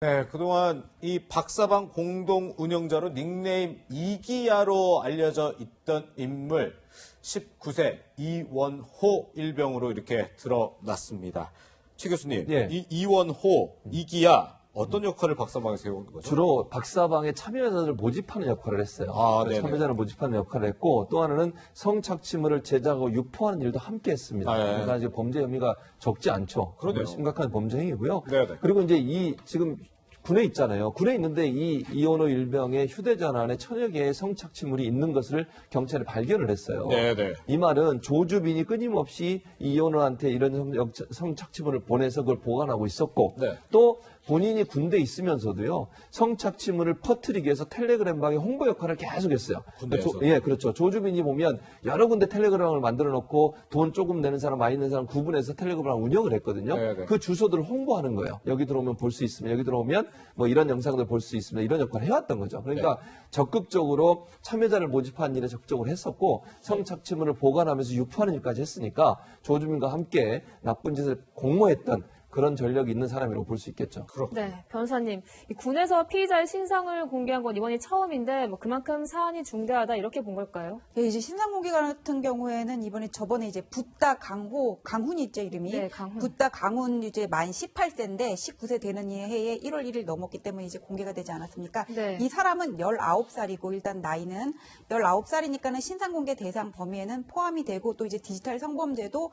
네, 그동안 이 박사방 공동 운영자로 닉네임 이기야로 알려져 있던 인물 19세 이원호 일병으로 이렇게 드러났습니다. 최 교수님, 예. 이 이원호, 이기야 어떤 역할을 박사방에서 해온 거죠? 주로 박사방에 참여자들을 모집하는 역할을 했어요. 아, 네네. 참여자를 모집하는 역할을 했고 또 하나는 성착취물을 제작하고 유포하는 일도 함께 했습니다. 아, 예. 그러니까 이제 범죄 혐의가 적지 않죠. 그러네요. 심각한 범죄 행위고요. 네네. 그리고 이제 지금 군에 있잖아요. 군에 있는데 이 이원호 일병의 휴대전화 안에 천여 개의 성착취물이 있는 것을 경찰이 발견을 했어요. 네네. 이 말은 조주빈이 끊임없이 이원호한테 이런 성착취물을 보내서 그걸 보관하고 있었고 네. 또 본인이 군대에 있으면서도요 성착취물을 퍼뜨리기 위해서 텔레그램방의 홍보 역할을 계속했어요. 군대에서? 예, 그렇죠. 조주빈이 보면 여러 군데 텔레그램을 만들어 놓고 돈 조금 내는 사람, 많이 내는 사람 구분해서 텔레그램을 운영을 했거든요. 네네. 그 주소들을 홍보하는 거예요. 여기 들어오면 볼 수 있으면, 여기 들어오면 뭐 이런 영상들 볼 수 있으면 이런 역할을 해왔던 거죠. 그러니까 적극적으로 참여자를 모집하는 일에 적극적으로 했었고 성착취물을 보관하면서 유포하는 일까지 했으니까 조주빈과 함께 나쁜 짓을 공모했던 그런 전력이 있는 사람이라고 볼 수 있겠죠. 네, 변호사님. 이 군에서 피의자의 신상을 공개한 건 이번이 처음인데 뭐 그만큼 사안이 중대하다 이렇게 본 걸까요? 예, 이제 신상 공개 같은 경우에는 저번에 이제 붓다 강훈이 있죠, 이름이. 네, 강훈. 붓다 강훈 이제 만 18세인데 19세 되는 해에 1월 1일 넘었기 때문에 이제 공개가 되지 않았습니까? 네. 이 사람은 19살이고 일단 나이는 19살이니까는 신상 공개 대상 범위에는 포함이 되고 또 이제 디지털 성범죄도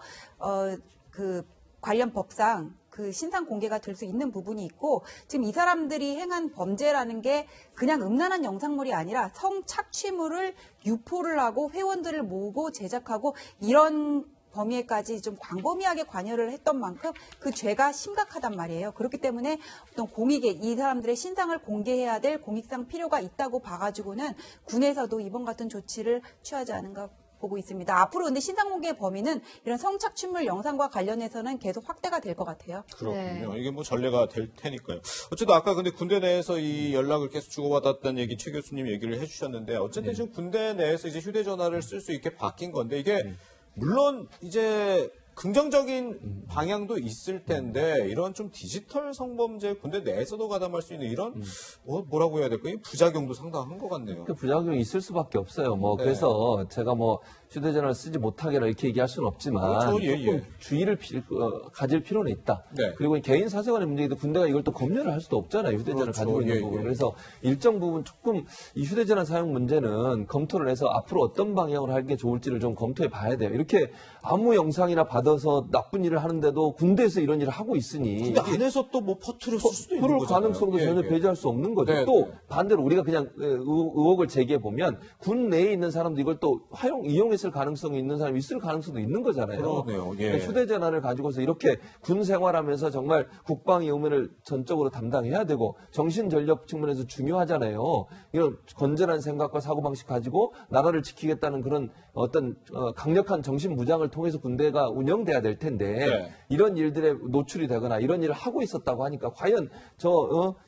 관련 법상 그 신상 공개가 될 수 있는 부분이 있고 지금 이 사람들이 행한 범죄라는 게 그냥 음란한 영상물이 아니라 성착취물을 유포를 하고 회원들을 모으고 제작하고 이런 범위에까지 좀 광범위하게 관여를 했던 만큼 그 죄가 심각하단 말이에요. 그렇기 때문에 어떤 공익에 이 사람들의 신상을 공개해야 될 공익상 필요가 있다고 봐가지고는 군에서도 이번 같은 조치를 취하지 않은가 보고 있습니다. 앞으로 근데 신상 공개의 범위는 이런 성착취물 영상과 관련해서는 계속 확대가 될 것 같아요. 그렇군요. 네. 이게 뭐 전례가 될 테니까요. 어쨌든 아까 근데 군대 내에서 이 연락을 계속 주고받았다는 얘기 최 교수님 얘기를 해주셨는데 어쨌든 지금 군대 내에서 이제 휴대전화를 쓸 수 있게 바뀐 건데 이게 물론 이제 긍정적인 방향도 있을 텐데 이런 좀 디지털 성범죄 군대 내에서도 가담할 수 있는 이런 뭐라고 해야 될까요? 부작용도 상당한 것 같네요. 그 부작용이 있을 수밖에 없어요. 뭐 네. 그래서 제가 뭐 휴대전화를 쓰지 못하게라 이렇게 얘기할 수는 없지만 그렇죠. 예, 조금 예. 주의를 가질 필요는 있다. 네. 그리고 개인 사생활의 문제이기도 군대가 이걸 또 검열을 할 수도 없잖아요. 휴대전화를 그렇죠. 가지고 있는 예, 부분. 예. 그래서 일정 부분 조금 이 휴대전화 사용 문제는 검토를 해서 앞으로 어떤 방향으로 하는 게 좋을지를 좀 검토해 봐야 돼요. 이렇게 아무 영상이나 받아서 나쁜 일을 하는데도 군대에서 이런 일을 하고 있으니 근데 안에서 또 뭐 퍼트렸을 수도 있는 그럴 거잖아요. 가능성도 예, 전혀 예. 배제할 수 없는 거죠. 네, 또 네. 반대로 우리가 그냥 의혹을 제기해 보면 군 내에 있는 사람도 이걸 또 이용했을 가능성이 있는 사람이 있을 가능성도 있는 거잖아요. 그러네요. 예. 그러니까 휴대전화를 가지고서 이렇게 군 생활하면서 정말 국방의 의무를 전적으로 담당해야 되고 정신전력 측면에서 중요하잖아요. 이런 건전한 생각과 사고방식 가지고 나라를 지키겠다는 그런 어떤 강력한 정신무장을 통해서 군대가 운영돼야 될 텐데 네. 이런 일들에 노출이 되거나 이런 일을 하고 있었다고 하니까 과연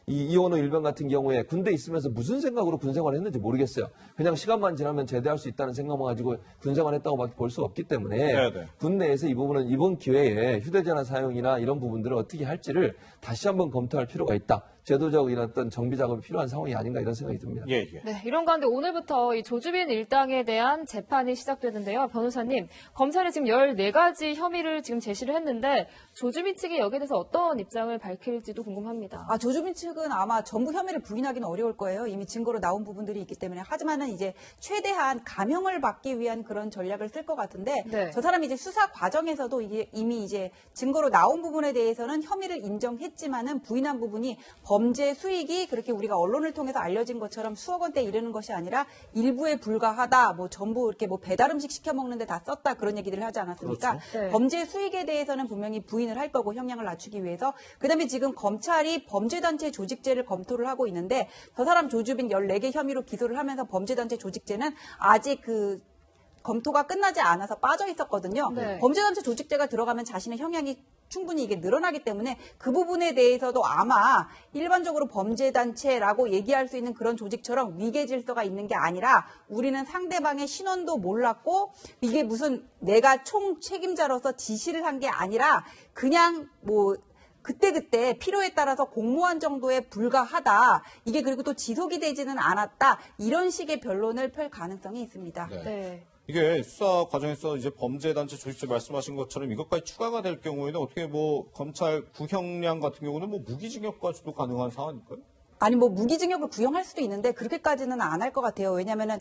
이 이원호 일병 같은 경우에 군대에 있으면서 무슨 생각으로 군 생활을 했는지 모르겠어요. 그냥 시간만 지나면 제대할 수 있다는 생각만 가지고 군 생활했다고 볼 수 없기 때문에 네, 네. 군 내에서 이 부분은 이번 기회에 휴대전화 사용이나 이런 부분들을 어떻게 할지를 다시 한번 검토할 필요가 있다. 제도적인 어떤 정비 작업이 필요한 상황이 아닌가 이런 생각이 듭니다. 예, 예. 네, 이런 가운데 오늘부터 이 조주빈 일당에 대한 재판이 시작되는데요. 변호사님, 검찰이 지금 14가지 혐의를 지금 제시를 했는데 조주빈 측이 여기에 대해서 어떤 입장을 밝힐지도 궁금합니다. 조주빈 측은 아마 전부 혐의를 부인하기는 어려울 거예요. 이미 증거로 나온 부분들이 있기 때문에. 하지만은 이제 최대한 감형을 받기 위한 그런 전략을 쓸 것 같은데 네. 저 사람이 이제 수사 과정에서도 이게 이미 이제 증거로 나온 부분에 대해서는 혐의를 인정했지만은 부인한 부분이 범죄 수익이 그렇게 우리가 언론을 통해서 알려진 것처럼 수억 원대에 이르는 것이 아니라 일부에 불과하다. 뭐 전부 이렇게 뭐 배달 음식 시켜 먹는데 다 썼다. 그런 얘기들을 하지 않았습니까? 그렇죠. 네. 범죄 수익에 대해서는 분명히 부인을 할 거고 형량을 낮추기 위해서. 그다음에 지금 검찰이 범죄단체 조직죄를 검토를 하고 있는데 저 사람 조주빈 14개 혐의로 기소를 하면서 범죄단체 조직죄는 아직 검토가 끝나지 않아서 빠져 있었거든요. 네. 범죄단체 조직죄가 들어가면 자신의 형량이 충분히 이게 늘어나기 때문에 그 부분에 대해서도 아마 일반적으로 범죄단체라고 얘기할 수 있는 그런 조직처럼 위계 질서가 있는 게 아니라 우리는 상대방의 신원도 몰랐고 이게 무슨 내가 총 책임자로서 지시를 한 게 아니라 그냥 그때그때 필요에 따라서 공모한 정도에 불과하다. 이게 그리고 또 지속이 되지는 않았다. 이런 식의 변론을 펼 가능성이 있습니다. 네. 네. 이게 수사 과정에서 이제 범죄단체 조직죄 말씀하신 것처럼 이것까지 추가가 될 경우에는 어떻게 뭐 검찰 구형량 같은 경우는 뭐 무기징역까지도 가능한 상황일까요? 아니 뭐 무기징역을 구형할 수도 있는데 그렇게까지는 안 할 것 같아요. 왜냐하면은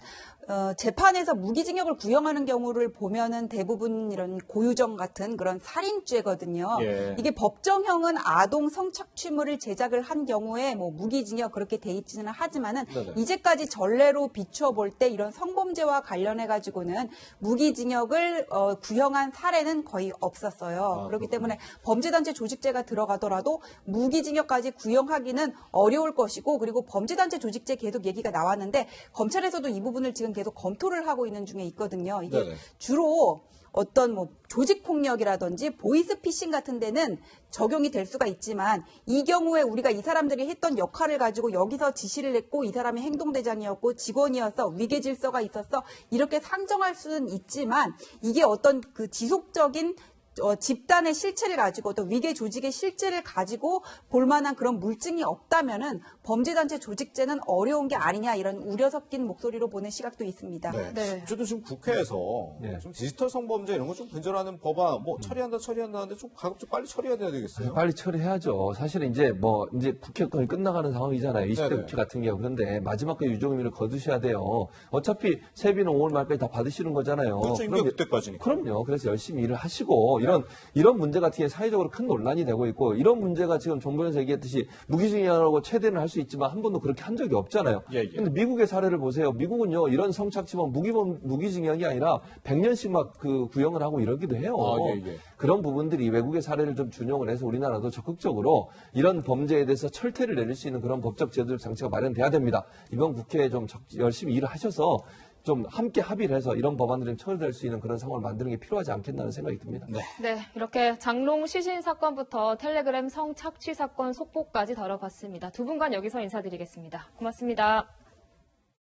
재판에서 무기징역을 구형하는 경우를 보면은 대부분 이런 고유정 같은 그런 살인죄거든요. 예. 이게 법정형은 아동 성착취물을 제작을 한 경우에 뭐 무기징역 그렇게 돼 있지는 하지만은 네네. 이제까지 전례로 비추어 볼 때 이런 성범죄와 관련해 가지고는 무기징역을 구형한 사례는 거의 없었어요. 그렇기 때문에 범죄단체 조직죄가 들어가더라도 무기징역까지 구형하기는 어려울 것이고 그리고 범죄단체 조직죄 계속 얘기가 나왔는데 검찰에서도 이 부분을 지금 계속 검토를 하고 있는 중에 있거든요. 이게 네네. 주로 어떤 뭐 조직폭력이라든지 보이스피싱 같은 데는 적용이 될 수가 있지만 이 경우에 우리가 이 사람들이 했던 역할을 가지고 여기서 지시를 했고 이 사람이 행동대장이었고 직원이었어 위계 질서가 있었어 이렇게 상정할 수는 있지만 이게 어떤 그 지속적인 집단의 실체를 가지고 또 위계 조직의 실체를 가지고 볼만한 그런 물증이 없다면은 범죄단체 조직죄는 어려운 게 아니냐 이런 우려 섞인 목소리로 보는 시각도 있습니다. 네. 네. 어쨌든 지금 국회에서 네. 좀 디지털 성범죄 이런 거 좀 근절하는 법안 뭐 처리한다 하는데 좀 가급적 빨리 처리해야 되겠어요. 빨리 처리해야죠. 사실은 이제 이제 국회 거의 끝나가는 상황이잖아요. 20대 네네. 국회 같은 경우. 그런데 마지막까지 유종의미를 거두셔야 돼요. 어차피 세비는 5월 말까지 다 받으시는 거잖아요. 그렇죠. 임기가 그럼 그때까지니까. 그럼요. 그래서 열심히 일을 하시고 이런 문제 같은 게 사회적으로 큰 논란이 되고 있고 이런 문제가 지금 정부에서 얘기했듯이 무기징역하고 최대는 할 수 있지만 한 번도 그렇게 한 적이 없잖아요. 예, 예. 근데 미국의 사례를 보세요. 미국은요 이런 성착취범 무기징역이 아니라 100년씩 막 그 구형을 하고 이러기도 해요. 아, 예, 예. 그런 부분들이 외국의 사례를 좀 준용을 해서 우리나라도 적극적으로 이런 범죄에 대해서 철퇴를 내릴 수 있는 그런 법적 제도 장치가 마련돼야 됩니다. 이번 국회에 좀 열심히 일을 하셔서 좀 함께 합의를 해서 이런 법안들이 좀 처리될 수 있는 그런 상황을 만드는 게 필요하지 않겠나는 생각이 듭니다. 네. 네, 이렇게 장롱 시신 사건부터 텔레그램 성착취 사건 속보까지 다뤄봤습니다. 두 분간 여기서 인사드리겠습니다. 고맙습니다.